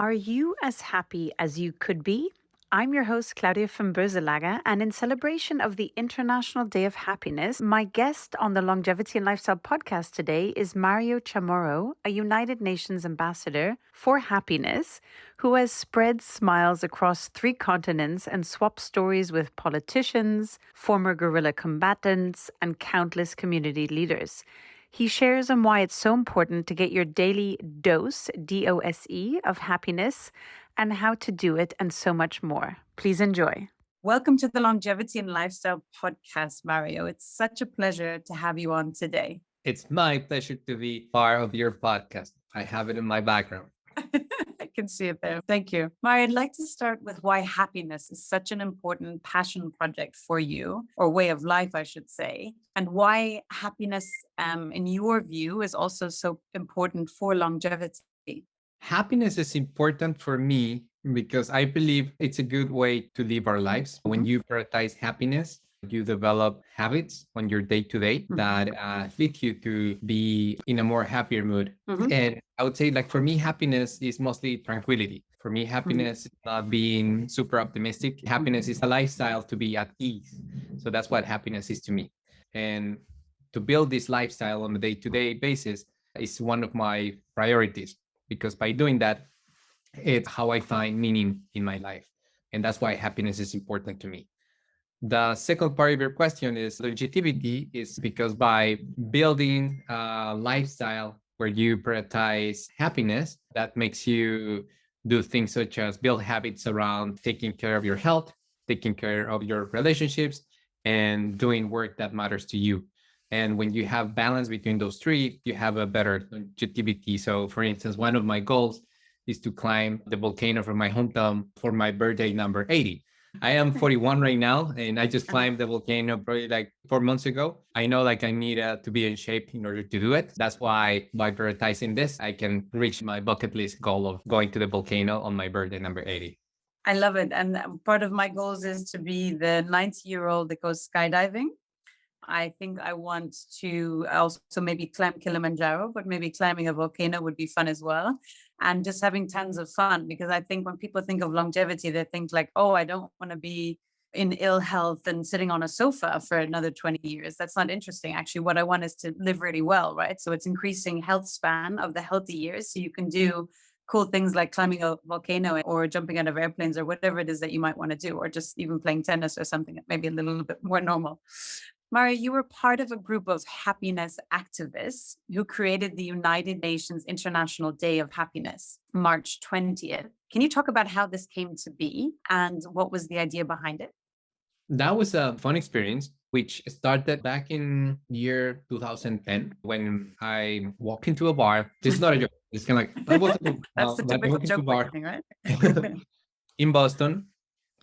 Are you as happy as you could be? I'm your host, Claudia from Berzelaga, and in celebration of the International Day of Happiness, my guest on the Longevity and Lifestyle podcast today is Mario Chamorro, a United Nations ambassador for happiness, who has spread smiles across 3 continents and swapped stories with politicians, former guerrilla combatants, and countless community leaders. He shares on why it's so important to get your daily dose, DOSE, of happiness and how to do it and so much more. Please enjoy. Welcome to the Longevity and Lifestyle podcast, Mario. It's such a pleasure to have you on today. It's my pleasure to be part of your podcast. I have it in my background. I can see it there. Thank you. Mario, I'd like to start with why happiness is such an important passion project for you, or way of life, I should say, and why happiness, in your view, is also so important for longevity. Happiness is important for me because I believe it's a good way to live our lives. When you prioritize happiness, you develop habits on your day to day that lead you to be in a more happier mood. And I would say, like, for me, happiness is mostly tranquility. For me, happiness is not being super optimistic. Happiness is a lifestyle to be at ease. So that's what happiness is to me. And to build this lifestyle on a day to day basis is one of my priorities, because by doing that, it's how I find meaning in my life. And that's why happiness is important to me. The second part of your question is longevity, is because by building a lifestyle where you prioritize happiness, that makes you do things such as build habits around taking care of your health, taking care of your relationships, and doing work that matters to you. And when you have balance between those three, you have a better longevity. So, for instance, one of my goals is to climb the volcano from my hometown for my birthday number 80. I am 41 right now, and I just climbed the volcano probably like 4 months ago. I know like I need to be in shape in order to do it. That's why by prioritizing this, I can reach my bucket list goal of going to the volcano on my birthday number 80. I love it. And part of my goals is to be the 90-year-old that goes skydiving. I think I want to also maybe climb Kilimanjaro, but maybe climbing a volcano would be fun as well. And just having tons of fun, because I think when people think of longevity, they think like, oh, I don't want to be in ill health and sitting on a sofa for another 20 years. That's not interesting. Actually, what I want is to live really well, right? So it's increasing health span of the healthy years. So you can do cool things like climbing a volcano or jumping out of airplanes or whatever it is that you might want to do, or just even playing tennis or something that maybe a little bit more normal. Mario, you were part of a group of happiness activists who created the United Nations International Day of Happiness, March 20th. Can you talk about how this came to be and what was the idea behind it? That was a fun experience, which started back in year 2010 when I walked into a bar. This is not a joke. It's kind of like, I was That's the typical joke thing, right? in Boston.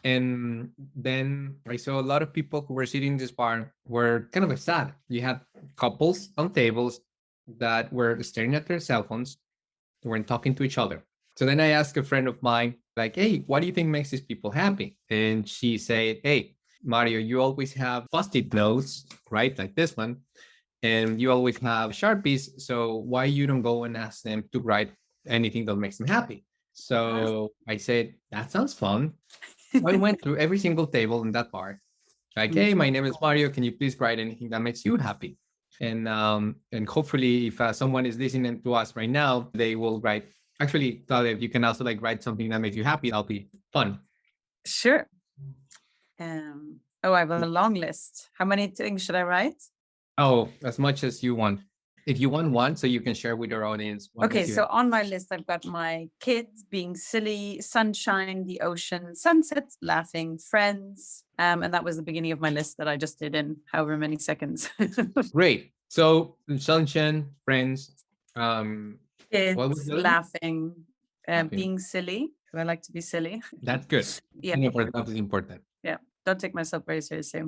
And then I saw a lot of people who were sitting in this bar were kind of sad. You had couples on tables that were staring at their cell phones, they weren't talking to each other. So then I asked a friend of mine, like, hey, what do you think makes these people happy? And she said, hey, Mario, you always have Post-it notes, right? Like this one. And you always have Sharpies. So why you don't go and ask them to write anything that makes them happy? So I said, that sounds fun. I went through every single table in that bar. Like, hey, my name is Mario. Can you please write anything that makes you happy? And hopefully, if someone is listening to us right now, they will write. Actually, Talia, you can also like write something that makes you happy. That'll be fun. Sure. I have a long list. How many things should I write? Oh, as much as you want. If you want one, so you can share with your audience. Okay, so on my list, I've got my kids being silly, sunshine, the ocean, sunsets, laughing, friends. And that was the beginning of my list that I just did in however many seconds. Great. So sunshine, friends, kids, laughing, being silly. I like to be silly. That's good. Yeah. That is important. Yeah. Don't take myself very seriously.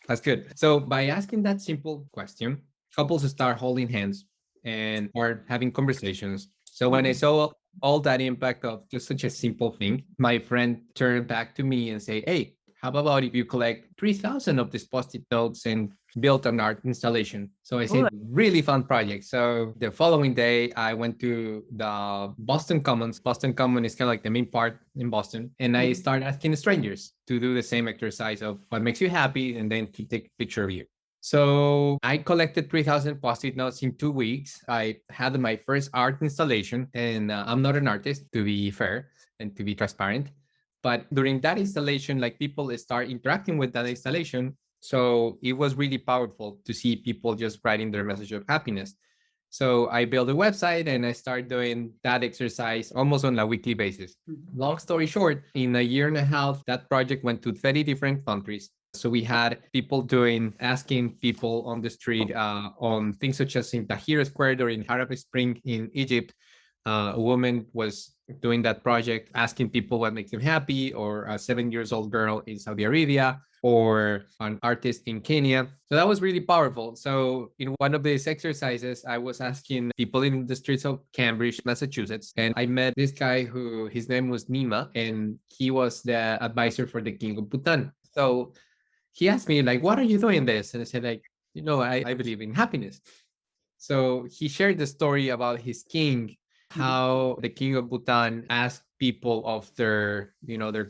That's good. So by asking that simple question, couples start holding hands and are having conversations. So when I saw all that impact of just such a simple thing, my friend turned back to me and said, hey, how about if you collect 3,000 of these Post-it notes and built an art installation. So I Ooh. said, really fun project. So the following day, I went to the Boston Commons. Boston Common is kind of like the main part in Boston. And I started asking strangers to do the same exercise of what makes you happy and then to take a picture of you. So I collected 3,000 Post-it notes in 2 weeks. I had my first art installation, and I'm not an artist, to be fair and to be transparent. But during that installation, like people start interacting with that installation. So it was really powerful to see people just writing their message of happiness. So I built a website and I started doing that exercise almost on a weekly basis. Long story short, in a year and a half, that project went to 30 different countries. So we had people asking people on the street on things such as in Tahrir Square during Arab Spring in Egypt. A woman was doing that project, asking people what makes them happy, or a 7 years old girl in Saudi Arabia, or an artist in Kenya. So that was really powerful. So in one of these exercises, I was asking people in the streets of Cambridge, Massachusetts, and I met this guy who his name was Nima, and he was the advisor for the King of Bhutan. So he asked me like, what are you doing this? And I said like, I believe in happiness. So he shared the story about his king, how the king of Bhutan asked people of their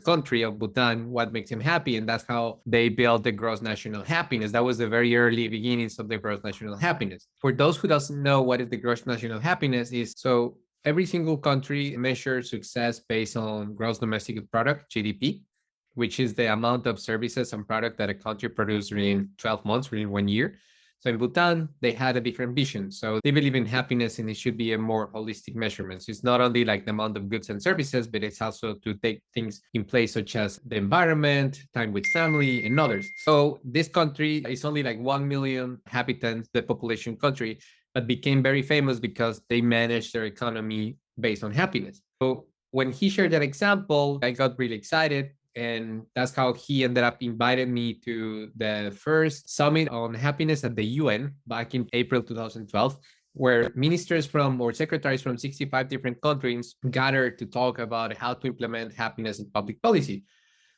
country of Bhutan what makes him happy, and that's how they built the gross national happiness. That was the very early beginnings of the gross national happiness. For those who doesn't know what is the gross national happiness is, so every single country measures success based on gross domestic product, GDP, which is the amount of services and product that a country produces during 12 months, within 1 year. So in Bhutan, they had a different vision. So they believe in happiness and it should be a more holistic measurement. So it's not only like the amount of goods and services, but it's also to take things in place such as the environment, time with family, and others. So this country is only like 1 million inhabitants, the population country, but became very famous because they managed their economy based on happiness. So when he shared that example, I got really excited. And that's how he ended up inviting me to the first summit on happiness at the UN back in April 2012, where ministers from or secretaries from 65 different countries gathered to talk about how to implement happiness in public policy.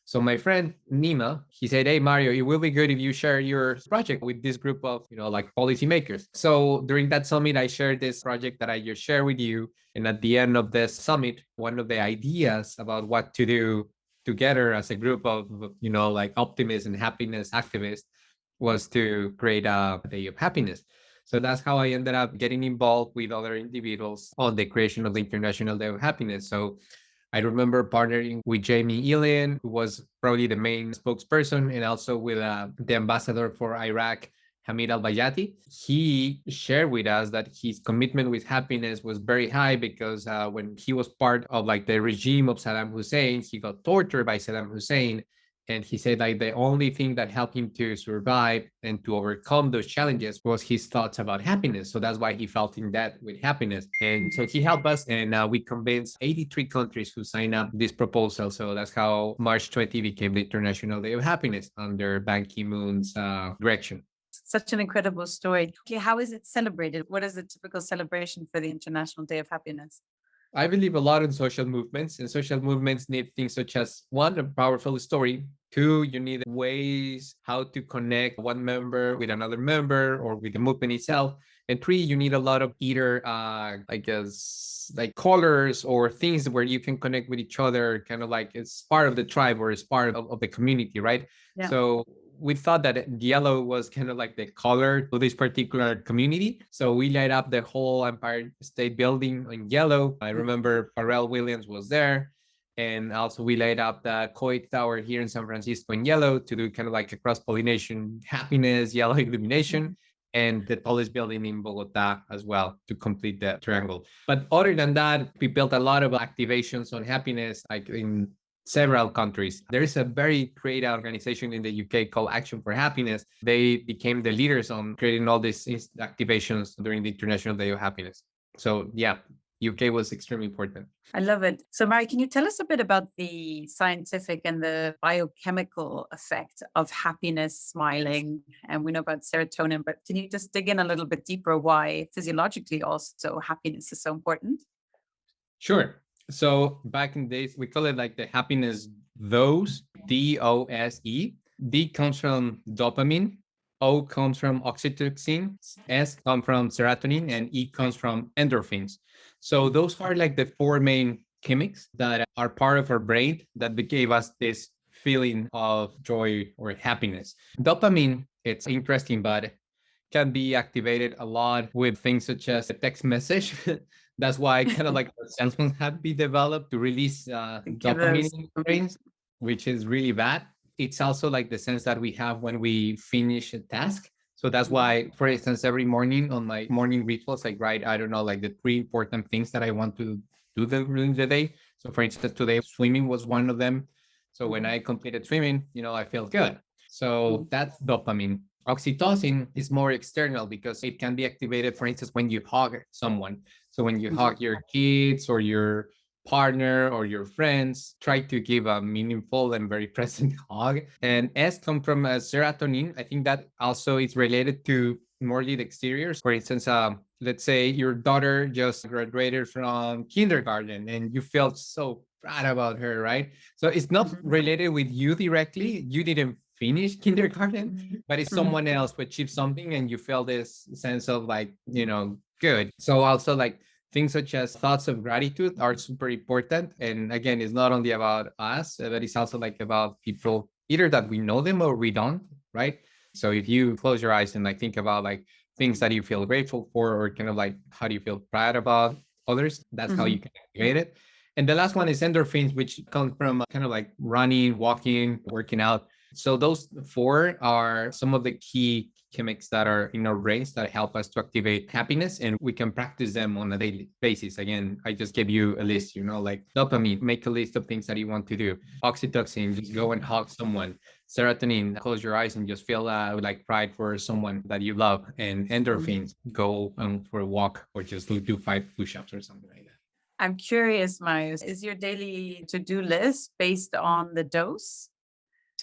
So my friend Nima, he said, "Hey Mario, it will be good if you share your project with this group of, like policymakers." So during that summit, I shared this project that I just shared with you. And at the end of this summit, one of the ideas about what to do together as a group of, like optimists and happiness activists was to create a day of happiness. So that's how I ended up getting involved with other individuals on the creation of the International Day of Happiness. So I remember partnering with Jamie Elian, who was probably the main spokesperson, and also with the ambassador for Iraq, Hamid al-Bayati. He shared with us that his commitment with happiness was very high because when he was part of like the regime of Saddam Hussein, he got tortured by Saddam Hussein. And he said like the only thing that helped him to survive and to overcome those challenges was his thoughts about happiness. So that's why he felt in debt with happiness. And so he helped us, and we convinced 83 countries who signed up this proposal. So that's how March 20 became the International Day of Happiness under Ban Ki-moon's direction. Such an incredible story. Okay, how is it celebrated? What is the typical celebration for the International Day of Happiness? I believe a lot in social movements, and social movements need things such as one, a powerful story. Two, you need ways how to connect one member with another member or with the movement itself. And three, you need a lot of either, I guess, like colors or things where you can connect with each other, kind of like it's part of the tribe or it's part of the community, right? Yeah. So we thought that yellow was kind of like the color to this particular community. So we light up the whole Empire State Building in yellow. I remember Pharrell Williams was there. And also we light up the Coit Tower here in San Francisco in yellow to do kind of like a cross-pollination happiness, yellow illumination. And the tallest building in Bogota as well to complete the triangle. But other than that, we built a lot of activations on happiness, like in several countries. There is a very great organization in the UK called Action for Happiness. They became the leaders on creating all these activations during the International Day of Happiness. So yeah, UK was extremely important. I love it. So Mari, can you tell us a bit about the scientific and the biochemical effect of happiness, smiling? And we know about serotonin, but can you just dig in a little bit deeper why physiologically also happiness is so important? Sure. So back in days, we call it like the happiness dose, DOSE. D comes from dopamine, O comes from oxytocin, S comes from serotonin, and E comes from endorphins. So those are like the four main chemics that are part of our brain that gave us this feeling of joy or happiness. Dopamine, it's interesting, but can be activated a lot with things such as a text message. That's why kind of like our cell phones have been developed to release Give dopamine us. in the brains, which is really bad. It's also like the sense that we have when we finish a task. So that's why, for instance, every morning on my morning rituals, I write, I don't know, like the three important things that I want to do during the day. So for instance, today swimming was one of them. So when I completed swimming, I feel good. So that's dopamine. Oxytocin is more external because it can be activated, for instance, when you hug someone. So when you hug your kids or your partner or your friends, try to give a meaningful and very present hug. And S come from serotonin. I think that also is related to more the exteriors. For instance, let's say your daughter just graduated from kindergarten and you felt so proud about her, right? So it's not related with you directly. You didn't finish kindergarten, but it's someone else who achieved something and you feel this sense of like, good. So also like things such as thoughts of gratitude are super important. And again, it's not only about us, but it's also like about people, either that we know them or we don't, right? So if you close your eyes and like think about like things that you feel grateful for, or kind of like how do you feel proud about others, that's how you can activate it. And the last one is endorphins, which come from kind of like running, walking, working out. So those four are some of the key chemics that are in our brains that help us to activate happiness, and we can practice them on a daily basis. Again, I just gave you a list, like dopamine, make a list of things that you want to do. Oxytocin, just go and hug someone. Serotonin, close your eyes and just feel like pride for someone that you love. And endorphins, go for a walk or just do 5 push-ups or something like that. I'm curious, Marius, is your daily to-do list based on the dose?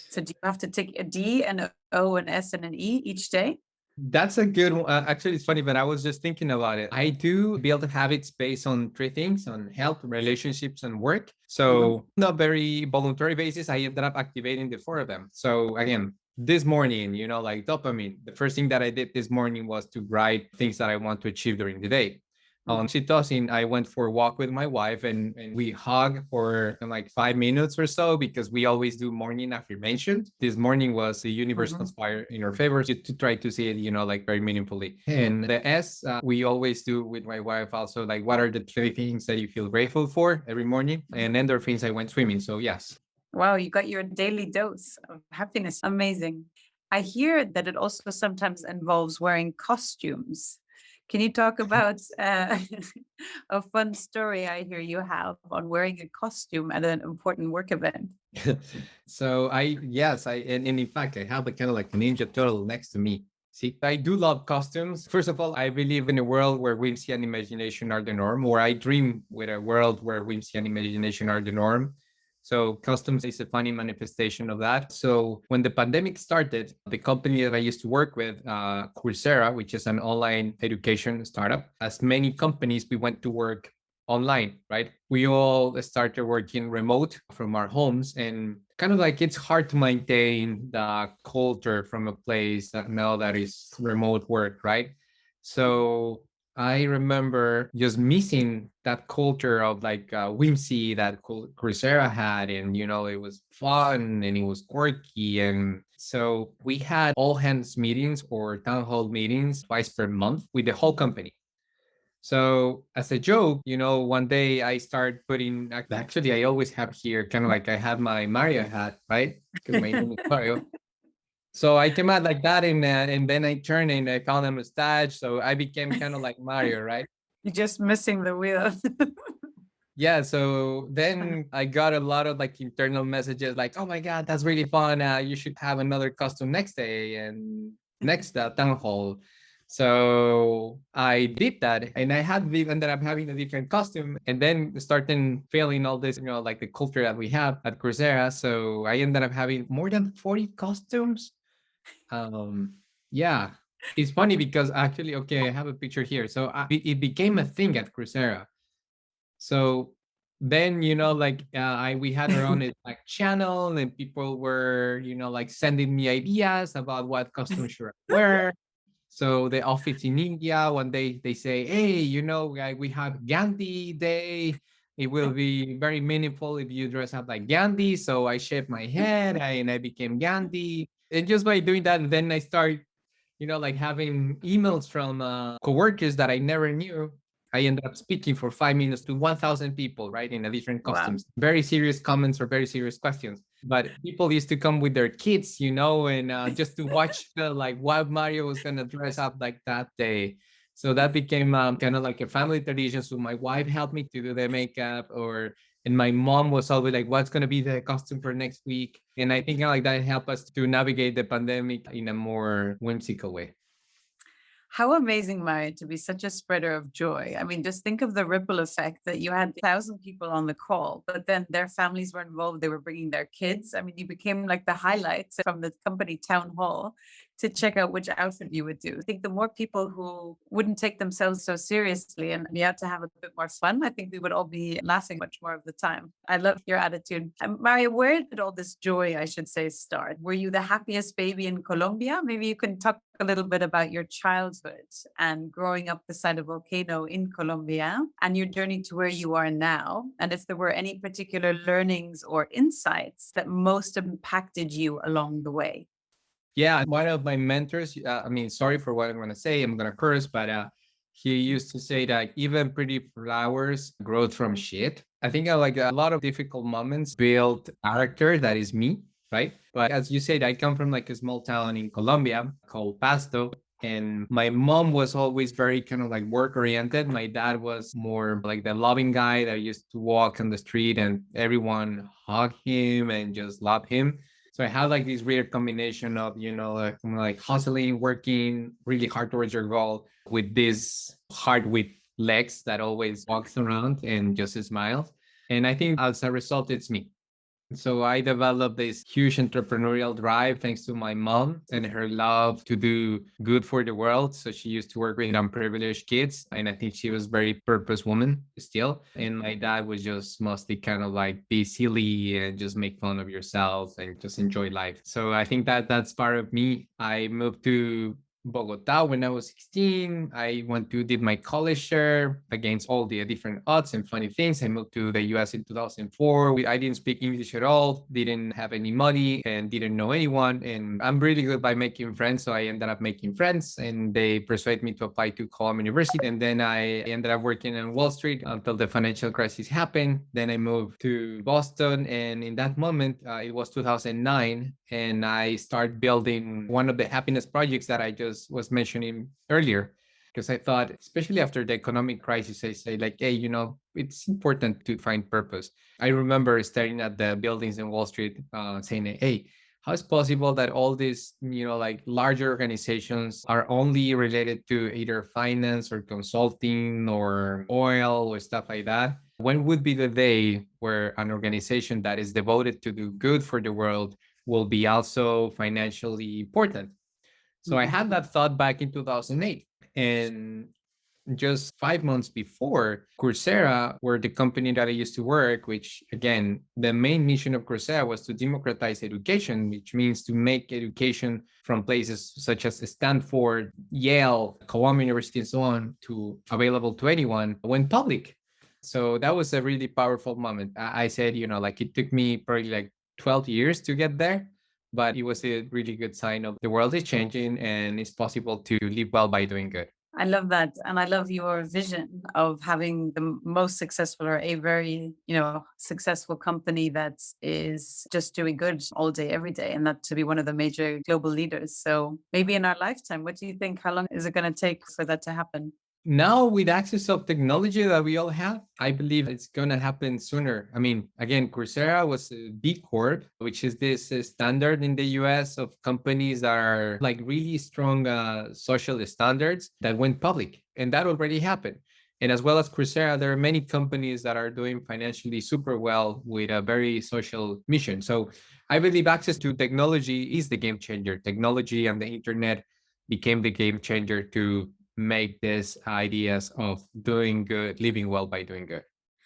So do you have to take a D, an O, an S, and an E each day? That's a good one. Actually, it's funny, but I was just thinking about it. I do build habits based on three things: on health, relationships, and work. So, on a very voluntary basis, I ended up activating the four of them. So, again, this morning, like dopamine, the first thing that I did this morning was to write things that I want to achieve during the day. On oxytocin, I went for a walk with my wife and we hug for like 5 minutes or so because we always do morning affirmations. This morning was the universe conspire in our favor to try to see it, like very meaningfully. And the S, we always do with my wife also, like what are the three things that you feel grateful for every morning? And endorphins, I went swimming. So yes. Wow, you got your daily dose of happiness. Amazing. I hear that it also sometimes involves wearing costumes. Can you talk about a fun story I hear you have on wearing a costume at an important work event? So yes, and in fact, I have a kind of like Ninja Turtle next to me. See, I do love costumes. First of all, I believe in a world where whimsy and imagination are the norm, or I dream with a world where whimsy and imagination are the norm. So customs is a funny manifestation of that. So when the pandemic started, the company that I used to work with, Coursera, which is an online education startup, as many companies, we went to work online, right? We all started working remote from our homes, and kind of like it's hard to maintain the culture from a place that now that is remote work, right? So I remember just missing that culture of like whimsy that Coursera had, and it was fun and it was quirky, and so we had all hands meetings or town hall meetings twice per month with the whole company. So as a joke, one day I start putting, actually, I always have here kind of like I have my Mario hat, right? Because my name is Mario. So I came out like that, and then I turned and I found a mustache. So I became kind of like Mario, right? You're just missing the wheel. Yeah. So then I got a lot of like internal messages like, oh my God, that's really fun. You should have another costume next day and next town hall. So I did that, and ended up having a different costume, and then starting feeling all this, like the culture that we have at Coursera. So I ended up having more than 40 costumes. Yeah, it's funny because actually, okay, I have a picture here. So it became a thing at Coursera. So then we had our own like channel, and people were like sending me ideas about what costumes should I wear. So the office in India, one day they say, hey, we have Gandhi Day. It will be very meaningful if you dress up like Gandhi. So I shaved my head and I became Gandhi. And just by doing that, then I start like having emails from coworkers that I never knew. I ended up speaking for 5 minutes to 1,000 people, right, in a different Wow. costumes. Very serious comments or very serious questions. But people used to come with their kids, and just to watch like what Mario was gonna dress up like that day. So that became kind of like a family tradition. So my wife helped me to do the makeup, and my mom was always like, "What's gonna be the costume for next week?" And I think like that helped us to navigate the pandemic in a more whimsical way. How amazing, Maya, to be such a spreader of joy. I mean, just think of the ripple effect that you had 1,000 people on the call, but then their families were involved. They were bringing their kids. I mean, you became like the highlights from the company town hall to check out which outfit you would do. I think the more people who wouldn't take themselves so seriously and be out to have a bit more fun, I think we would all be laughing much more of the time. I love your attitude. Maria, where did all this joy, I should say, start? Were you the happiest baby in Colombia? Maybe you can talk a little bit about your childhood and growing up beside a volcano in Colombia and your journey to where you are now. And if there were any particular learnings or insights that most impacted you along the way. Yeah, one of my mentors, sorry for what I'm going to say, I'm going to curse, but he used to say that even pretty flowers grow from shit. I think like a lot of difficult moments build character that is me, right? But as you said, I come from like a small town in Colombia called Pasto. And my mom was always very kind of like work oriented. My dad was more like the loving guy that used to walk on the street and everyone hug him and just love him. So I had like this weird combination of, like hustling, working really hard towards your goal with this heart with legs that always walks around and just smiles. And I think as a result, it's me. So I developed this huge entrepreneurial drive thanks to my mom and her love to do good for the world. So she used to work with unprivileged kids, and I think she was very purpose woman still. And my dad was just mostly kind of like be silly and just make fun of yourself and just enjoy life. So I think that that's part of me. I moved to Bogota when I was 16. I went to did my college there against all the different odds and funny things. I moved to the US in 2004. I didn't speak English at all, didn't have any money, and didn't know anyone. And I'm really good by making friends. So I ended up making friends, and they persuaded me to apply to Columbia University. And then I ended up working on Wall Street until the financial crisis happened. Then I moved to Boston. And in that moment, it was 2009, and I started building one of the happiness projects that I just was mentioning earlier. Because I thought, especially after the economic crisis, I say like, hey, it's important to find purpose. I remember staring at the buildings in Wall Street, saying, hey, how is possible that all these, like larger organizations are only related to either finance or consulting or oil or stuff like that? When would be the day where an organization that is devoted to do good for the world will be also financially important? So I had that thought back in 2008. And just 5 months before, Coursera, where the company that I used to work, which again, the main mission of Coursera was to democratize education, which means to make education from places such as Stanford, Yale, Columbia University, and so on, to available to anyone, went public. So that was a really powerful moment. I said, like it took me probably like 12 years to get there, but it was a really good sign of the world is changing and it's possible to live well by doing good. I love that. And I love your vision of having the most successful or a very, successful company that is just doing good all day, every day, and that to be one of the major global leaders. So maybe in our lifetime, what do you think? How long is it going to take for that to happen? Now, with access of technology that we all have, I believe it's going to happen sooner. I mean, again, Coursera was a B Corp, which is this standard in the US of companies that are like really strong social standards that went public. And that already happened. And as well as Coursera, there are many companies that are doing financially super well with a very social mission. So I believe access to technology is the game changer. Technology and the internet became the game changer to make these ideas of doing good, living well by doing good.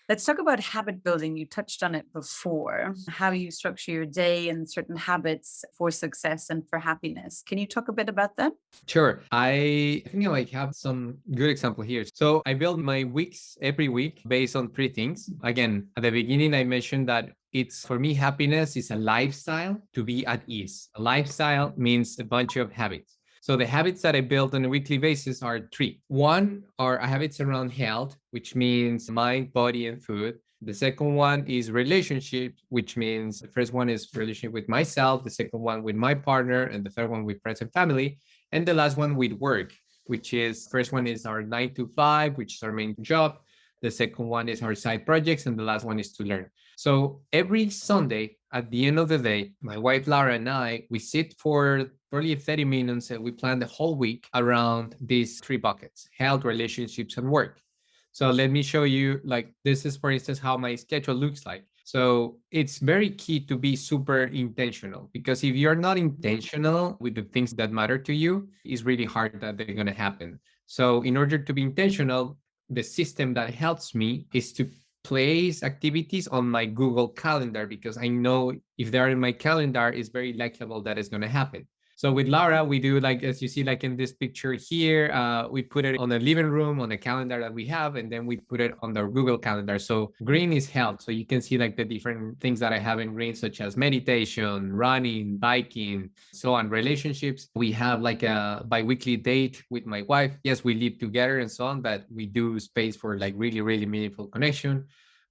Let's talk about habit building. You touched on it before, how you structure your day and certain habits for success and for happiness. Can you talk a bit about that? Sure. I think I like have some good example here. So I build my weeks every week based on three things. Again, at the beginning, I mentioned that it's for me, happiness is a lifestyle to be at ease. A lifestyle means a bunch of habits. So the habits that I build on a weekly basis are three. One are habits around health, which means mind, body, and food. The second one is relationship, which means the first one is relationship with myself, the second one with my partner, and the third one with friends and family. And the last one with work, which is first one is our 9 to 5, which is our main job. The second one is our side projects, and the last one is to learn. So every Sunday at the end of the day, my wife Laura and I, we sit for probably 30 minutes and we plan the whole week around these three buckets: health, relationships, and work. So let me show you, like, this is, for instance, how my schedule looks like. So it's very key to be super intentional, because if you're not intentional with the things that matter to you, it's really hard that they're going to happen. So in order to be intentional, the system that helps me is to place activities on my Google Calendar, because I know if they're in my calendar, it's very likely that it's going to happen. So with Laura, we do, like, as you see, like in this picture here, we put it on the living room on a calendar that we have, and then we put it on the Google Calendar. So green is health. So you can see like the different things that I have in green, such as meditation, running, biking, so on. Relationships, we have like a bi-weekly date with my wife. Yes, we live together and so on, but we do space for like really, really meaningful connection.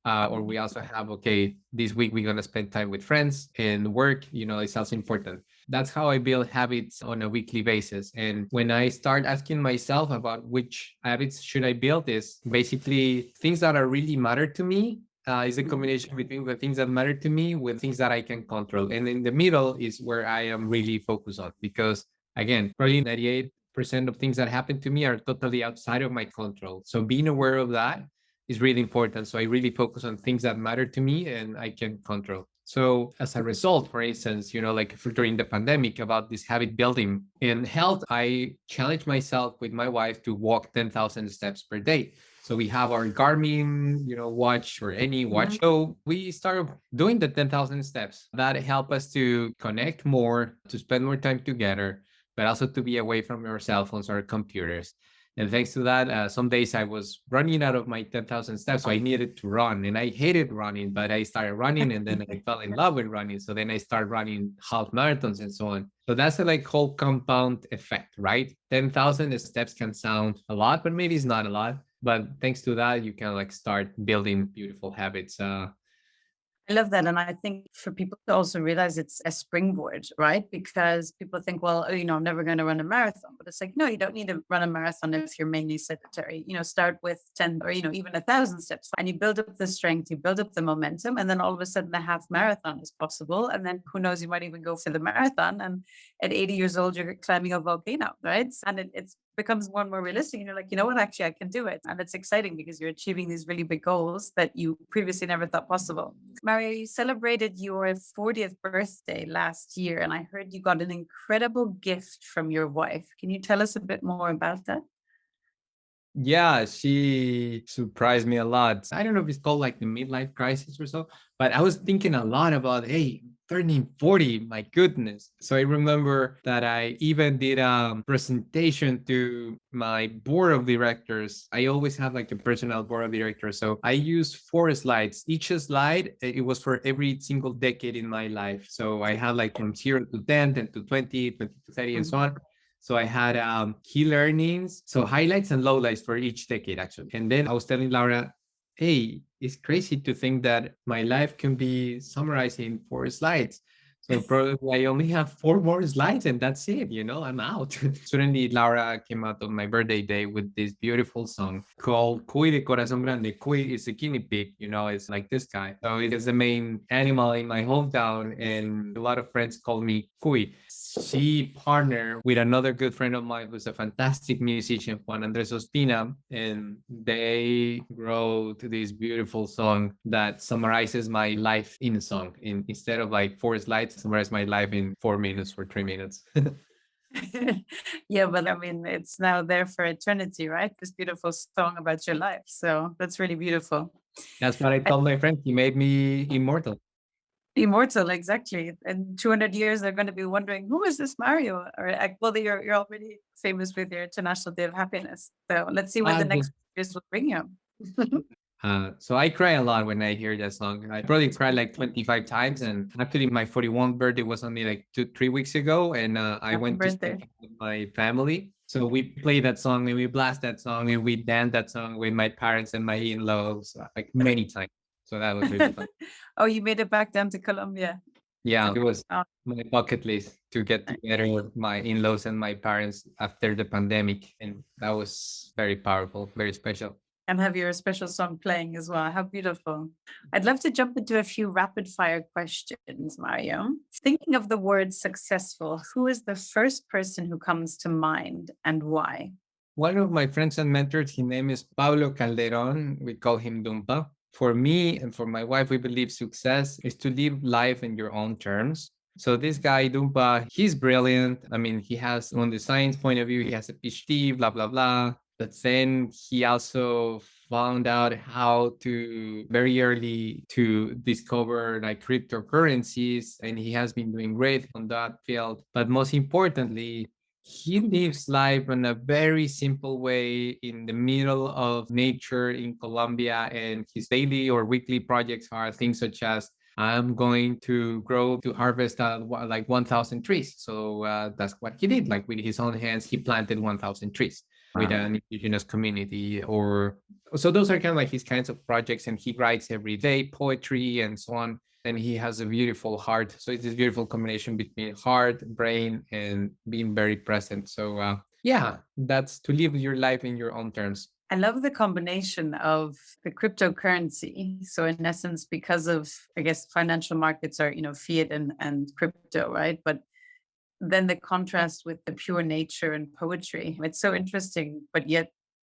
Or we also have, okay, this week we're going to spend time with friends, and work, it's also important. That's how I build habits on a weekly basis. And when I start asking myself about which habits should I build, is basically things that are really matter to me. Is a combination between the things that matter to me with things that I can control. And in the middle is where I am really focused on, because again, probably 98% of things that happen to me are totally outside of my control. So being aware of that is really important. So I really focus on things that matter to me and I can control. So as a result, for instance, like during the pandemic, about this habit building in health, I challenged myself with my wife to walk 10,000 steps per day. So we have our Garmin, watch, or any watch. So we started doing the 10,000 steps. That helped us to connect more, to spend more time together, but also to be away from our cell phones or computers. And thanks to that, some days I was running out of my 10,000 steps. So I needed to run, and I hated running, but I started running, and then I fell in love with running. So then I started running half marathons and so on. So that's a like whole compound effect, right? 10,000 steps can sound a lot, but maybe it's not a lot. But thanks to that, you can like start building beautiful habits. I love that. And I think for people to also realize it's a springboard, right? Because people think, well, I'm never going to run a marathon. But it's like, no, you don't need to run a marathon if you're mainly sedentary. Start with 10 or, even 1,000 steps. And you build up the strength, you build up the momentum. And then all of a sudden, a half marathon is possible. And then who knows, you might even go for the marathon. And at 80 years old, you're climbing a volcano, right? And it's becomes more and more realistic. And you're like, you know what, actually, I can do it. And it's exciting because you're achieving these really big goals that you previously never thought possible. Mario, you celebrated your 40th birthday last year, and I heard you got an incredible gift from your wife. Can you tell us a bit more about that? Yeah, she surprised me a lot. I don't know if it's called like the midlife crisis or so, but I was thinking a lot about, hey, turning 40, my goodness. So I remember that I even did a presentation to my board of directors. I always have like a personal board of directors. So I used 4 slides. Each slide, it was for every single decade in my life. So I had like from 0 to 10, 10 to 20, 20 to 30, and so on. So I had key learnings, so highlights and lowlights for each decade, actually. And then I was telling Laura, hey, it's crazy to think that my life can be summarized in 4 slides. So probably I only have 4 more slides and that's it, I'm out. Suddenly, Laura came out on my birthday day with this beautiful song called Cuy de Corazón Grande. Cuy is a guinea pig, it's like this guy. So it is the main animal in my hometown, and a lot of friends call me Cuy. She partnered with another good friend of mine who's a fantastic musician, Juan Andres Ospina, and they wrote this beautiful song that summarizes my life in a song. Instead of like 4 slides, summarize my life in 4 minutes or 3 minutes. Yeah, but I mean, it's now there for eternity, right? This beautiful song about your life. So that's really beautiful. That's what I told my friend. He made me immortal. Immortal, exactly. In 200 years, they're going to be wondering, who is this Mario? Or well, you're already famous with your International Day of Happiness. So let's see what Uh, the the- next years will bring you. so I cry a lot when I hear that song. I probably cried like 25 times. And actually, my 41st birthday was only like 2, 3 weeks ago. And I Happy went to birthday. spend time with my family. So we play that song and we blast that song and we dance that song with my parents and my in-laws like many times. So that was really fun. Oh, you made it back down to Colombia. Yeah, it was Oh, my bucket list to get nice. together with my in-laws and my parents after the pandemic. And that was very powerful, very special. And have your special song playing as well. How beautiful. I'd love to jump into a few rapid fire questions, Mario. Thinking of the word successful, who is the first person who comes to mind and why? One of my friends and mentors, his name is Pablo Calderon. We call him Dumpa. For me and for my wife, we believe success is to live life in your own terms. So this guy, Dumpa, he's brilliant. I mean, he has, on the science point of view, he has a PhD, blah, blah, blah. But then he also found out how to very early to discover like cryptocurrencies, and he has been doing great on that field. But most importantly, he lives life in a very simple way in the middle of nature in Colombia, and his daily or weekly projects are things such as I'm going to grow to harvest like 1,000 trees. So that's what he did. Like with his own hands, he planted 1,000 trees with Wow. an indigenous community. Or so those are kind of like his kinds of projects, and he writes every day poetry and so on. And he has a beautiful heart. So it's this beautiful combination between heart, brain, and being very present. So yeah, that's to live your life in your own terms. I love the combination of the cryptocurrency. So in essence, because of, I guess, financial markets are, fiat and crypto, right? But then the contrast with the pure nature and poetry. It's so interesting, but yet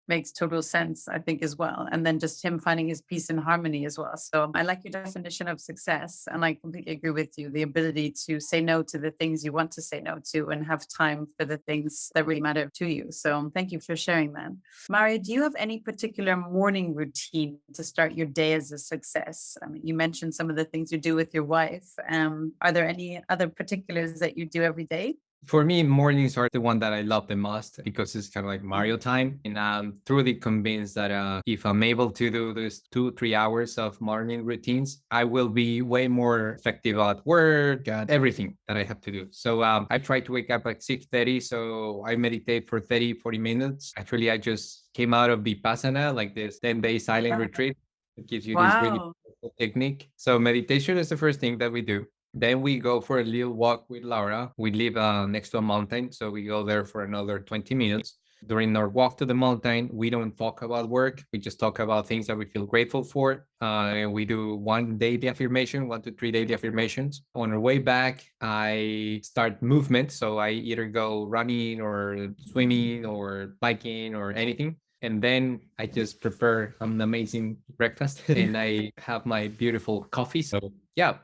makes total sense, I think, as well. And then just him finding his peace and harmony as well. So I like your definition of success. And I completely agree with you. The ability to say no to the things you want to say no to and have time for the things that really matter to you. So thank you for sharing that. Mario, do you have any particular morning routine to start your day as a success? I mean, you mentioned some of the things you do with your wife. Are there any other particulars that you do every day? For me, mornings are the one that I love the most because it's kind of like Mario time. And I'm truly convinced that if I'm able to do this 2, 3 hours of morning routines, I will be way more effective at work and everything that I have to do. So I try to wake up at 6:30. So I meditate for 30, 40 minutes. Actually, I just came out of Vipassana, like this 10-day silent retreat. It gives you this really Wow. powerful technique. So meditation is the first thing that we do. Then we go for a little walk with Laura. We live next to a mountain, so we go there for another 20 minutes. During our walk to the mountain, we don't talk about work. We just talk about things that we feel grateful for. And we do one daily affirmation, 1 to 3 daily affirmations. On our way back, I start movement. So I either go running or swimming or biking or anything. And then I just prepare an amazing breakfast and I have my beautiful coffee. So yeah,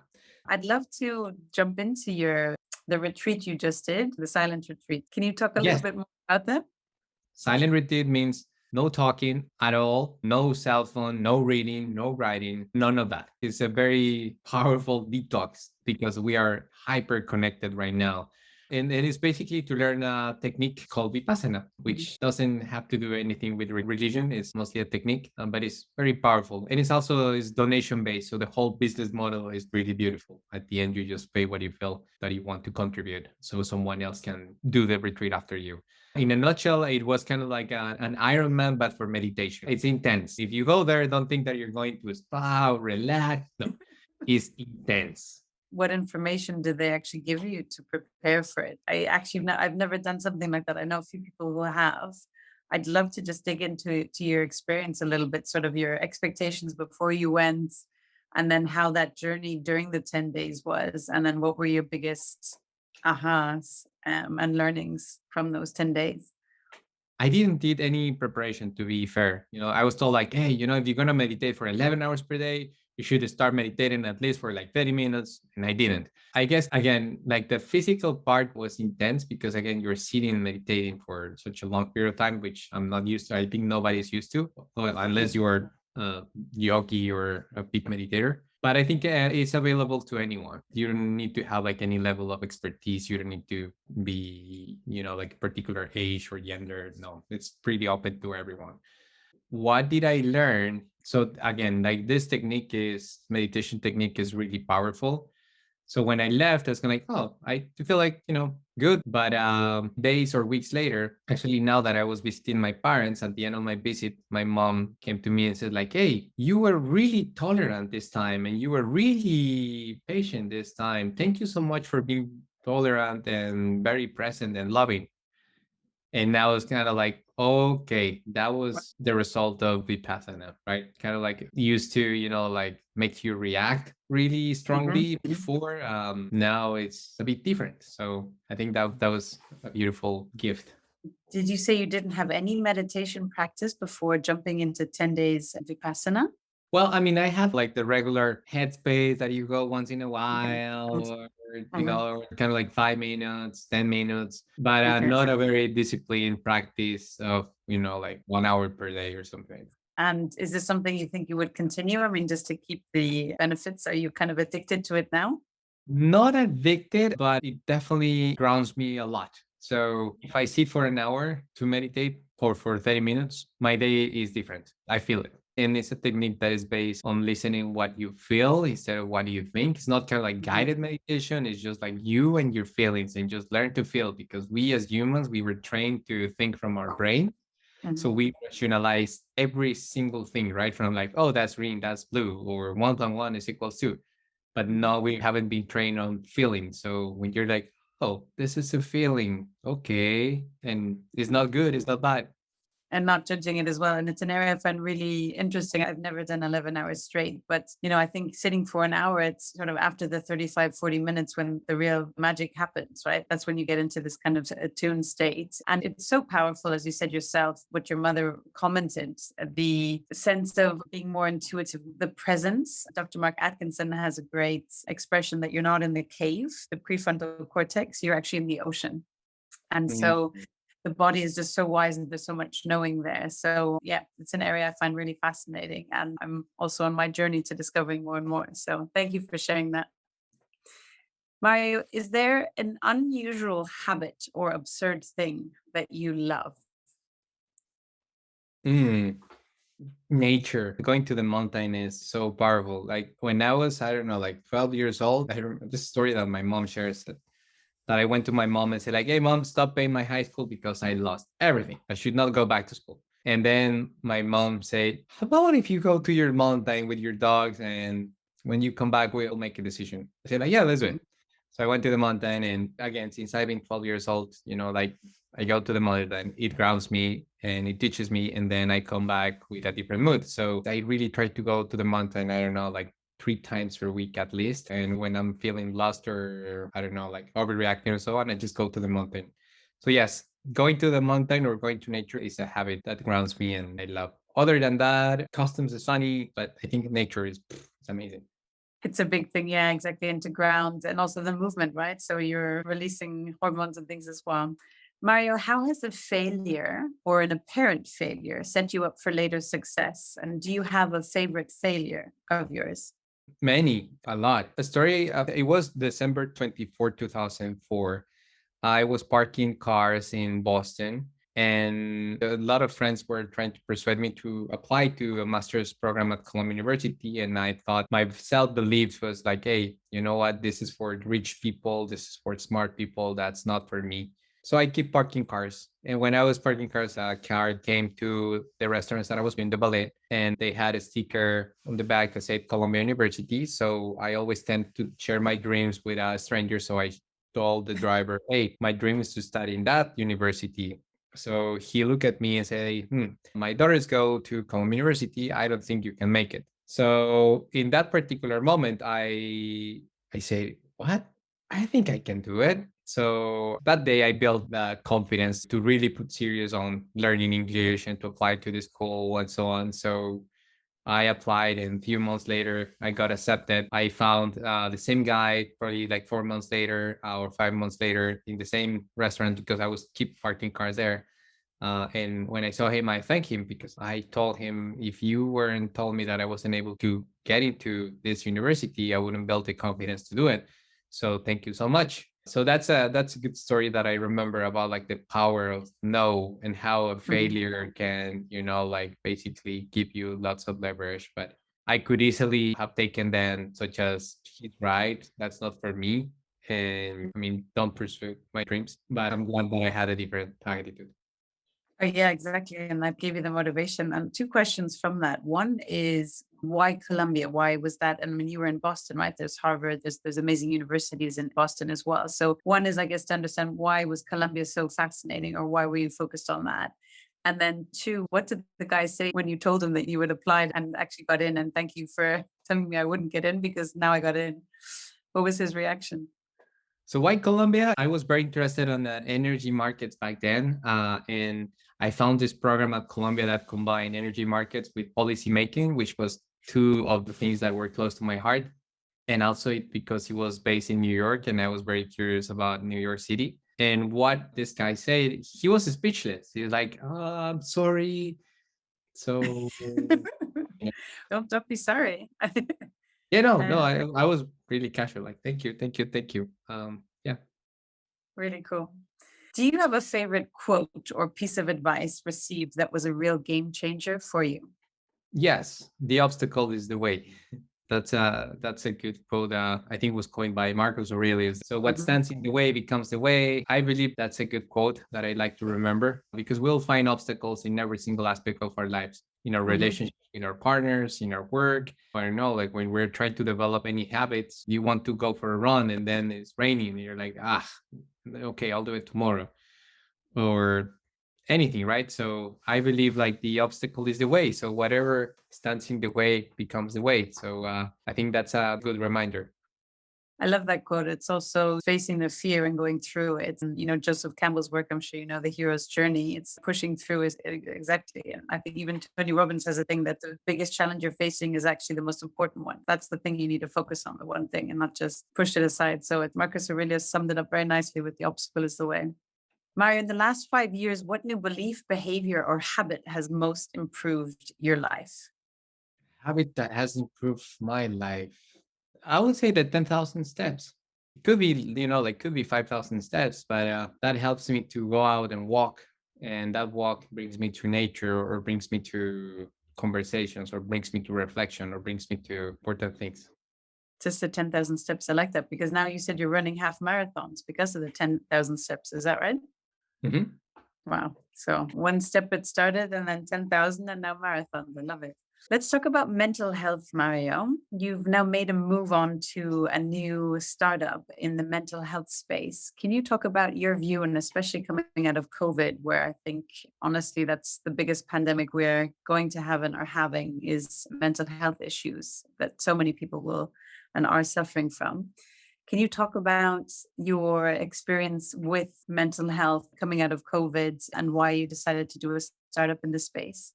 I'd love to jump into the retreat you just did, the silent retreat. Can you talk a little yes. bit more about that? Silent retreat means no talking at all, no cell phone, no reading, no writing, none of that. It's a very powerful detox because we are hyper connected right now. And it is basically to learn a technique called Vipassana, which doesn't have to do anything with religion. It's mostly a technique, but it's very powerful. And it's also is donation based. So the whole business model is really beautiful. At the end, you just pay what you feel that you want to contribute so someone else can do the retreat after you. In a nutshell, it was kind of like an Ironman, but for meditation. It's intense. If you go there, don't think that you're going to spa, relax. No, it's intense. What information did they actually give you to prepare for it? I've never done something like that. I know a few people who have. I'd love to just dig into your experience a little bit, sort of your expectations before you went, and then how that journey during the 10 days was, and then what were your biggest ahas and learnings from those 10 days? I didn't did any preparation to be fair. I was told like, hey, if you're gonna meditate for 11 hours per day, you should start meditating at least for like 30 minutes. And I didn't. I guess again, like the physical part was intense because again, you're sitting and meditating for such a long period of time, which I'm not used to. I think nobody's used to, unless you are a yogi or a big meditator. But I think it's available to anyone. You don't need to have like any level of expertise. You don't need to be, like a particular age or gender. No, it's pretty open to everyone. What did I learn? So again, like this meditation technique is really powerful. So when I left, I was kind of like, oh, I feel like, good. But days or weeks later, actually, now that I was visiting my parents at the end of my visit, my mom came to me and said, like, hey, you were really tolerant this time and you were really patient this time. Thank you so much for being tolerant and very present and loving. And that was kind of like, okay, that was the result of Vipassana, right? Kind of like used to, like make you react really strongly before. Now it's a bit different. So I think that was a beautiful gift. Did you say you didn't have any meditation practice before jumping into 10 days Vipassana? Well, I mean, I have like the regular headspace that you go once in a Okay. while, or Mhm. kind of like 5 minutes, 10 minutes, but Okay. not a very disciplined practice of like 1 hour per day or something. And is this something you think you would continue? I mean, just to keep the benefits, are you kind of addicted to it now? Not addicted, but it definitely grounds me a lot. So if I sit for an hour to meditate or for 30 minutes, my day is different. I feel it. And it's a technique that is based on listening what you feel instead of what you think. It's not kind of like Mhm. guided meditation. It's just like you and your feelings and just learn to feel because we as humans, we were trained to think from our brain. So Mhm. we rationalize every single thing, right? From like, oh, that's green, that's blue, or 1 plus 1 is equals 2. But Mhm. no, we haven't been trained on feeling. So when you're like, oh, this is a feeling, okay, and it's not good, it's not bad. And not judging it as well. And it's an area I find really interesting. I've never done 11 hours straight, but I think sitting for an hour, it's sort of after the 35, 40 minutes when the real magic happens, right? That's when you get into this kind of attuned state. And it's so powerful, as you said yourself, what your mother commented, the sense of being more intuitive, the presence. Dr. Mark Atkinson has a great expression that you're not in the cave, the prefrontal cortex, you're actually in the ocean. And Mm. so the body is just so wise and there's so much knowing there. So yeah, it's an area I find really fascinating. And I'm also on my journey to discovering more and more. So thank you for sharing that. Mario, is there an unusual habit or absurd thing that you love? Mm. Nature, going to the mountain is so powerful. Like when I was, I don't know, like 12 years old, I remember this story that my mom shares that I went to my mom and said, like, hey, mom, stop paying my high school because I lost everything. I should not go back to school. And then my mom said, how about if you go to your mountain with your dogs and when you come back, we'll make a decision. I said, like, yeah, let's do Mhm. it. So I went to the mountain. And again, since I've been 12 years old, like I go to the mountain, it grounds me and it teaches me. And then I come back with a different mood. So I really try to go to the mountain, I don't know, like 3 times per week at least. And when I'm feeling lost or I don't know, like overreacting or so on, I just go to the mountain. So yes, going to the mountain or going to nature is a habit that grounds me and I love. Other than that, customs is funny, but I think nature is it's amazing. It's a big thing. Yeah, exactly. Into ground and also the movement, right? So you're releasing hormones and things as well. Mario, how has a failure or an apparent failure set you up for later success? And do you have a favorite failure of yours? Many, a lot. A story, it was December 24, 2004. I was parking cars in Boston, and a lot of friends were trying to persuade me to apply to a master's program at Columbia University. And I thought my self belief was like, hey, you know what? This is for rich people, this is for smart people, that's not for me. So I keep parking cars. And when I was parking cars, a car came to the restaurants that I was doing the ballet, and they had a sticker on the back that said Columbia University. So I always tend to share my dreams with a stranger. So I told the driver, hey, my dream is to study in that university. So he looked at me and said, my daughters go to Columbia University. I don't think you can make it. So in that particular moment, I say, what? I think I can do it. So that day I built the confidence to really put serious on learning English and to apply to the school and so on. So I applied, and a few months later, I got accepted. I found the same guy probably like 4 months later or 5 months later in the same restaurant because I was keep parking cars there. And when I saw him, I thanked him because I told him, if you weren't told me that I wasn't able to get into this university, I wouldn't build the confidence to do it. So thank you so much. So that's a good story that I remember about like the power of no and how a Mhm. failure can, like basically give you lots of leverage. But I could easily have taken then, such as he's right, that's not for me. And I mean, don't pursue my dreams. But I'm glad that I had a different attitude. Oh, yeah, exactly. And that gave you the motivation. And two questions from that. One is why Columbia? Why was that? And I mean, you were in Boston, right? There's Harvard, there's amazing universities in Boston as well. So one is, I guess, to understand why was Columbia so fascinating, or why were you focused on that? And then two, what did the guy say when you told him that you had applied and actually got in? And thank you for telling me I wouldn't get in, because now I got in. What was his reaction? So why Colombia? I was very interested on the energy markets back then. And I found this program at Columbia that combined energy markets with policy making, which was two of the things that were close to my heart. And also because he was based in New York and I was very curious about New York City. And what this guy said, he was speechless. He was like, oh, I'm sorry. So, yeah, Don't be sorry. no, Uh, I was really casual, like, thank you, thank you, thank you. Yeah. Really cool. Do you have a favorite quote or piece of advice received that was a real game changer for you? Yes, the obstacle is the way. That's a good quote. I think was coined by Marcus Aurelius. So what Mhm. stands in the way becomes the way. I believe that's a good quote that I like to remember because we'll find obstacles in every single aspect of our lives, in our Mhm. relationships, in our partners, in our work. I don't know, like when we're trying to develop any habits, you want to go for a run and then it's raining, and you're like, okay, I'll do it tomorrow or anything, right? So I believe like the obstacle is the way. So whatever stands in the way becomes the way. So I think that's a good reminder. I love that quote. It's also facing the fear and going through it. And, Joseph Campbell's work, I'm sure you know, The Hero's Journey. It's pushing through is exactly. And I think even Tony Robbins has a thing that the biggest challenge you're facing is actually the most important one. That's the thing you need to focus on, the one thing, and not just push it aside. So Marcus Aurelius summed it up very nicely with the obstacle is the way. Mario, in the last 5 years, what new belief, behavior, or habit has most improved your life? Habit that has improved my life. I would say that 10,000 steps. It could be, like could be 5,000 steps, but that helps me to go out and walk. And that walk brings me to nature or brings me to conversations or brings me to reflection or brings me to important things. Just the 10,000 steps. I like that, because now you said you're running half marathons because of the 10,000 steps. Is that right? Mhm. Wow. So one step it started, and then 10,000, and now marathons. I love it. Let's talk about mental health, Mario. You've now made a move on to a new startup in the mental health space. Can you talk about your view, and especially coming out of COVID, where I think honestly that's the biggest pandemic we're going to have and are having, is mental health issues that so many people will and are suffering from. Can you talk about your experience with mental health coming out of COVID and why you decided to do a startup in this space?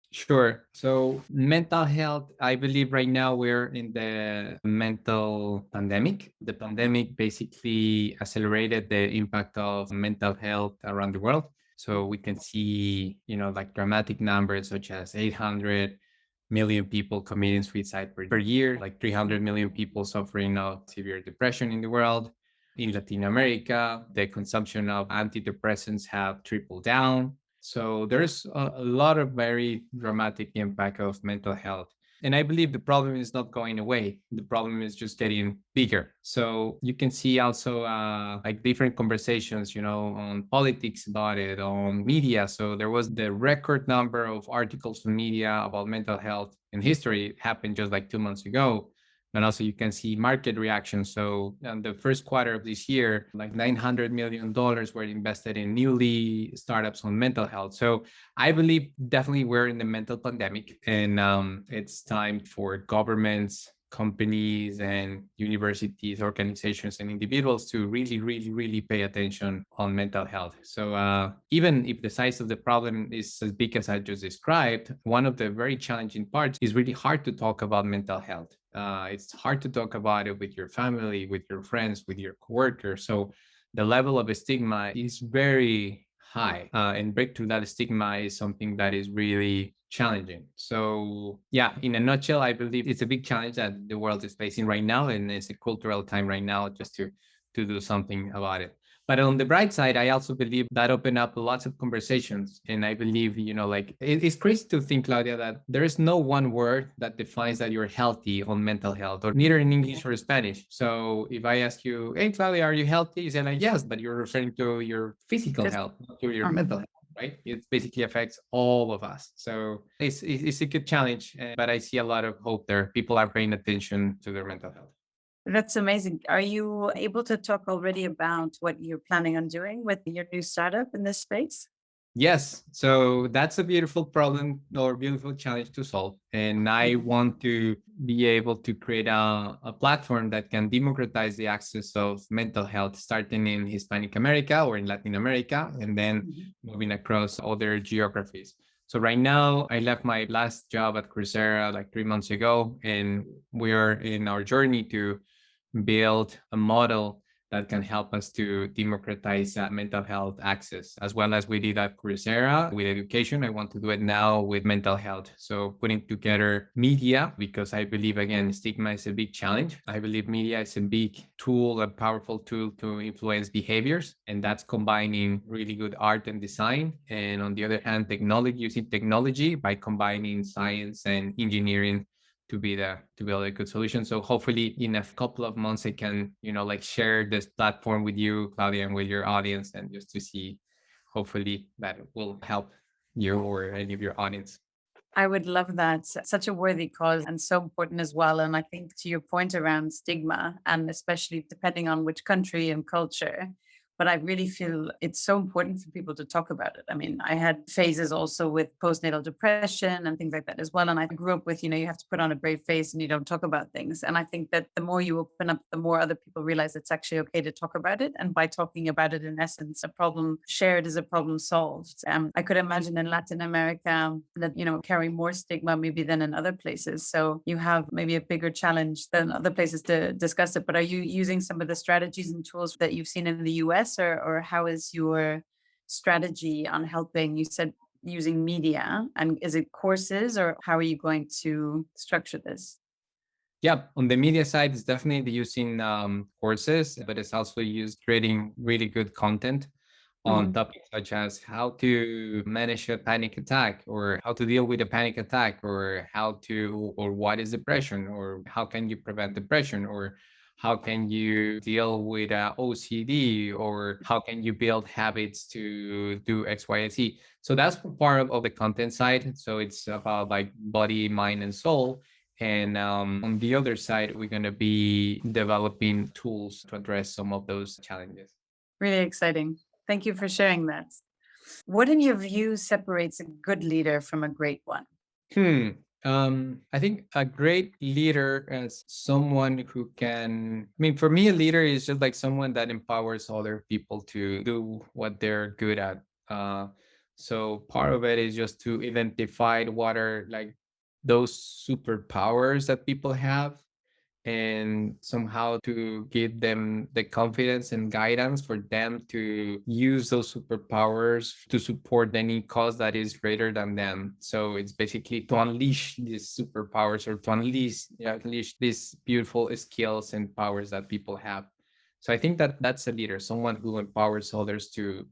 Sure. So, mental health, I believe right now we're in the mental pandemic. The pandemic basically accelerated the impact of mental health around the world. So, we can see, like dramatic numbers such as 800 million people committing suicide per year, like 300 million people suffering of severe depression in the world. In Latin America, the consumption of antidepressants have tripled down. So there's a lot of very dramatic impact of mental health. And I believe the problem is not going away. The problem is just getting bigger. So you can see also like different conversations, on politics about it, on media. So there was the record number of articles in media about mental health in history. It happened just like 2 months ago. And also you can see market reaction. So in the first quarter of this year, like $900 million were invested in newly startups on mental health. So I believe definitely we're in the mental pandemic, and it's time for governments, companies, and universities, organizations, and individuals to really, really, really pay attention on mental health. So even if the size of the problem is as big as I just described, one of the very challenging parts is really hard to talk about mental health. It's hard to talk about it with your family, with your friends, with your coworkers. So the level of stigma is very high, and break through that stigma is something that is really challenging. So yeah, in a nutshell, I believe it's a big challenge that the world is facing right now, and it's a cultural time right now just to do something about it. But on the bright side, I also believe that opened up lots of conversations. And I believe, like it's crazy to think, Claudia, that there is no one word that defines that you're healthy on mental health, or neither in English or Spanish. So if I ask you, hey, Claudia, are you healthy? You say like, yes, but you're referring to your physical Just health, not to your mhm. mental health. Right? It basically affects all of us. So it's a good challenge, but I see a lot of hope there. People are paying attention to their mental health. That's amazing. Are you able to talk already about what you're planning on doing with your new startup in this space? Yes. So that's a beautiful problem or beautiful challenge to solve. And I Mhm, want to be able to create a platform that can democratize the access of mental health, starting in Hispanic America or in Latin America, and then mhm. moving across other geographies. So right now, I left my last job at Coursera like 3 months ago, and we're in our journey to build a model that can help us to democratize mental health access, as well as we did at Coursera with education. I want to do it now with mental health. So putting together media, because I believe, again, stigma is a big challenge. I believe media is a big tool, a powerful tool to influence behaviors. And that's combining really good art and design. And on the other hand, technology, using technology by combining science and engineering to build a good solution. So hopefully in a couple of months I can, like share this platform with you, Claudia, and with your audience, and just to see hopefully that will help you or any of your audience. I would love that. Such a worthy cause and so important as well. And I think to your point around stigma, and especially depending on which country and culture, but I really feel it's so important for people to talk about it. I mean, I had phases also with postnatal depression and things like that as well. And I grew up with, you have to put on a brave face and you don't talk about things. And I think that the more you open up, the more other people realize it's actually okay to talk about it. And by talking about it, in essence, a problem shared is a problem solved. I could imagine in Latin America that, carry more stigma maybe than in other places. So you have maybe a bigger challenge than other places to discuss it. But are you using some of the strategies and tools that you've seen in the US, or how is your strategy on helping? You said using media, and is it courses, or how are you going to structure this? Yeah, on the media side, it's definitely using courses, but it's also used creating really good content on Mhm. topics such as how to manage a panic attack, or how to deal with a panic attack, or or what is depression, or how can you prevent depression, or how can you deal with OCD, or how can you build habits to do X, Y, and Z. So that's part of the content side. So it's about like body, mind, and soul. And on the other side, we're going to be developing tools to address some of those challenges. Really exciting. Thank you for sharing that. What, in your view, separates a good leader from a great one? Hmm. I think a great leader is someone who can, I mean, for me, a leader is just like someone that empowers other people to do what they're good at. So part of it is just to identify what are like those superpowers that people have, and somehow to give them the confidence and guidance for them to use those superpowers to support any cause that is greater than them. So it's basically to unleash these superpowers, or to unleash these beautiful skills and powers that people have. So I think that that's a leader, someone who empowers others to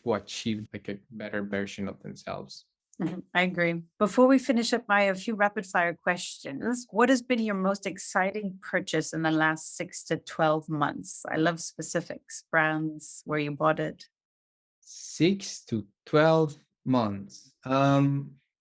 achieve like a better version of themselves. Mhm, I agree. Before we finish up, I have a few rapid fire questions. What has been your most exciting purchase in the last 6 to 12 months? I love specifics, brands, where you bought it. 6 to 12 months.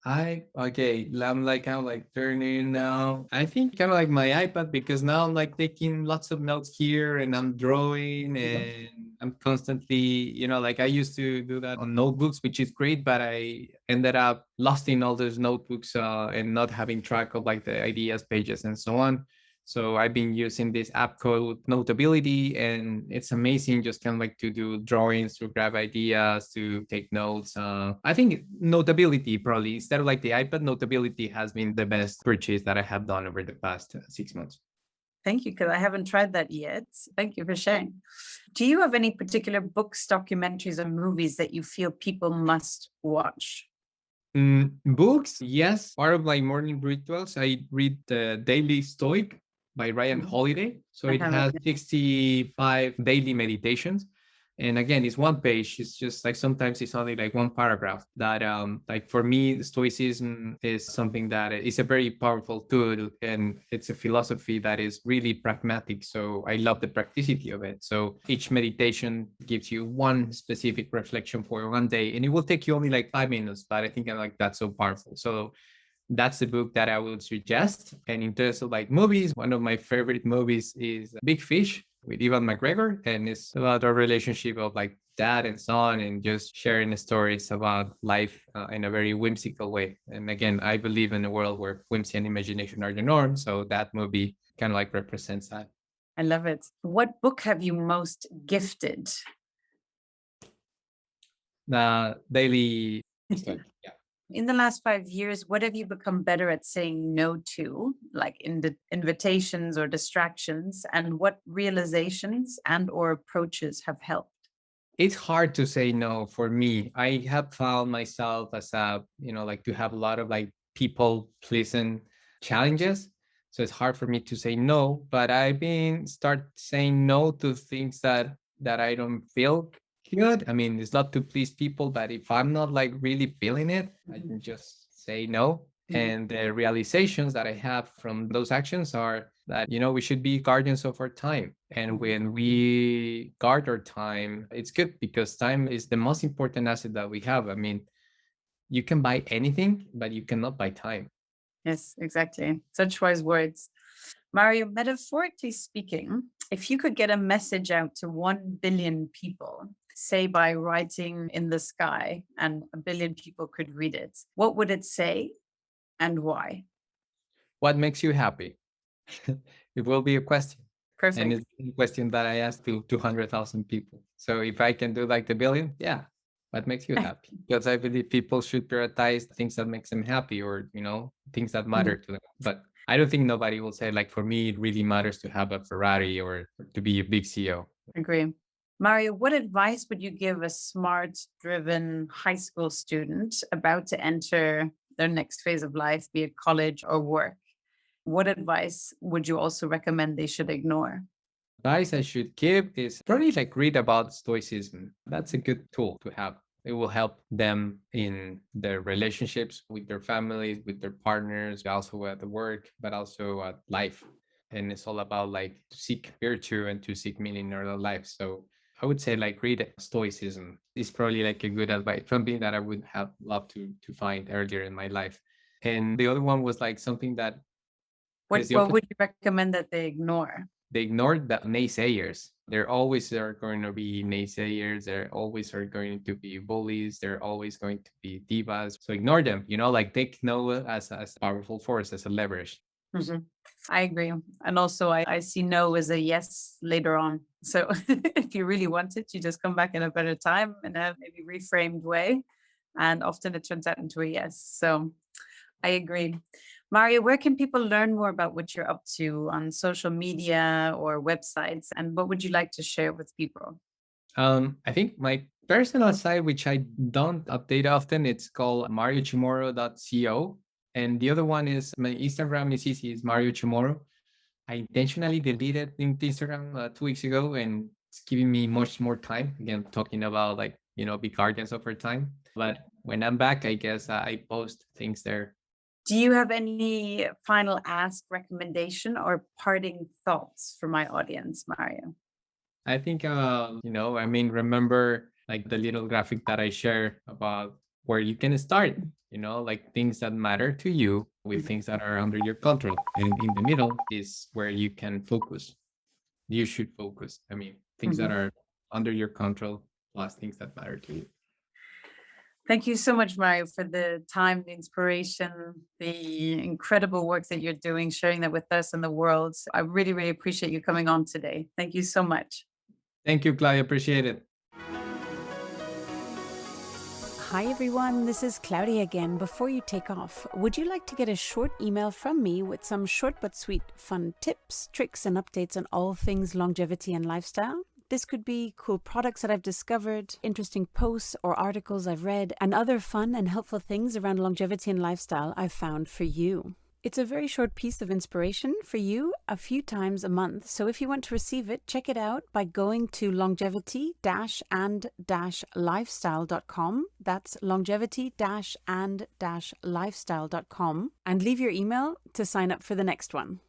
I okay. I'm like kind of like turning now. I think kind of like my iPad, because now I'm like taking lots of notes here, and I'm drawing, and I'm constantly, like I used to do that on notebooks, which is great, but I ended up lost in all those notebooks, and not having track of like the ideas pages and so on. So I've been using this app called Notability, and it's amazing just kind of like to do drawings, to grab ideas, to take notes. I think Notability, probably instead of like the iPad, Notability has been the best purchase that I have done over the past 6 months. Thank you, because I haven't tried that yet. Thank you for sharing. Do you have any particular books, documentaries, or movies that you feel people must watch? Books, yes. Part of my morning rituals, I read the Daily Stoic by Ryan Mhm. Holiday. So I it haven't has yet. 65 daily meditations. And again, it's one page. It's just like sometimes it's only like one paragraph. That like for me, Stoicism is something that is a very powerful tool, and it's a philosophy that is really pragmatic. So I love the practicity of it. So each meditation gives you one specific reflection for one day, and it will take you only like 5 minutes. But I think I'm like that's so powerful. So that's the book that I would suggest. And in terms of like movies, one of my favorite movies is Big Fish with Ewan McGregor. And it's about a relationship of like dad and son and just sharing stories about life in a very whimsical way. And again, I believe in a world where whimsy and imagination are the norm. So that movie kind of like represents that. I love it. What book have you most gifted? The daily story. Yeah. In the last 5 years, what have you become better at saying no to, like in the invitations or distractions, and what realizations and or approaches have helped? It's hard to say no for me. I have found myself as a, like to have a lot of like people pleasing challenges. So it's hard for me to say no, but I've been start saying no to things that I don't feel good. I mean, it's not to please people, but if I'm not like really feeling it, I Mhm. can just say no. Mhm. And the realizations that I have from those actions are that, we should be guardians of our time. And Mhm. when we guard our time, it's good because time is the most important asset that we have. I mean, you can buy anything, but you cannot buy time. Yes, exactly. Such wise words. Mario, metaphorically speaking, if you could get a message out to 1 billion people, say by writing in the sky, and a billion people could read it, what would it say and why? What makes you happy? It will be a question. And Perfect. it's a question that I asked to 200,000 people. So if I can do like the billion, yeah, what makes you happy? Because I believe people should prioritize things that makes them happy or, things that matter Mhm. to them. But I don't think nobody will say like, for me, it really matters to have a Ferrari or to be a big CEO. Agree. Mario, what advice would you give a smart, driven high school student about to enter their next phase of life, be it college or work? What advice would you also recommend they should ignore? Advice I should give is probably like read about stoicism. That's a good tool to have. It will help them in their relationships with their families, with their partners, also at the work, but also at life. And it's all about like to seek virtue and to seek meaning in our life. So I would say like read stoicism is probably like a good advice, something that I would have loved to find earlier in my life. And the other one was like something that What is the what opposite. would you recommend that they ignore? They ignore the naysayers. There always are going to be naysayers. There always are going to be bullies. There always going to be divas. So ignore them. Like take no as a powerful force, as a leverage. Mhm. I agree. And also, I see no as a yes later on. So if you really want it, you just come back in a better time in a maybe reframed way. And often it turns out into a yes. So I agree. Mario, where can people learn more about what you're up to on social media or websites? And what would you like to share with people? I think my personal site, which I don't update often, it's called mariochomorro.co. And the other one is my Instagram is easy, is Mario Chamorro. I intentionally deleted Instagram 2 weeks ago, and it's giving me much more time. Again, talking about like, be guardians of our time. But when I'm back, I guess I post things there. Do you have any final ask, recommendation, or parting thoughts for my audience, Mario? I think, I mean, remember like the little graphic that I share about where you can start, like things that matter to you with things that are under your control. And in the middle is where you can focus. You should focus. I mean, things that Mhm. are under your control plus things that matter to you. Thank you so much, Mario, for the time, the inspiration, the incredible work that you're doing, sharing that with us and the world. I really, really appreciate you coming on today. Thank you so much. Thank you, Claudia. Appreciate it. Hi everyone, this is Claudia again. Before you take off, would you like to get a short email from me with some short but sweet fun tips, tricks, and updates on all things longevity and lifestyle? This could be cool products that I've discovered, interesting posts or articles I've read, and other fun and helpful things around longevity and lifestyle I've found for you. It's a very short piece of inspiration for you a few times a month. So if you want to receive it, check it out by going to longevity-and-lifestyle.com. That's longevity-and-lifestyle.com, and leave your email to sign up for the next one.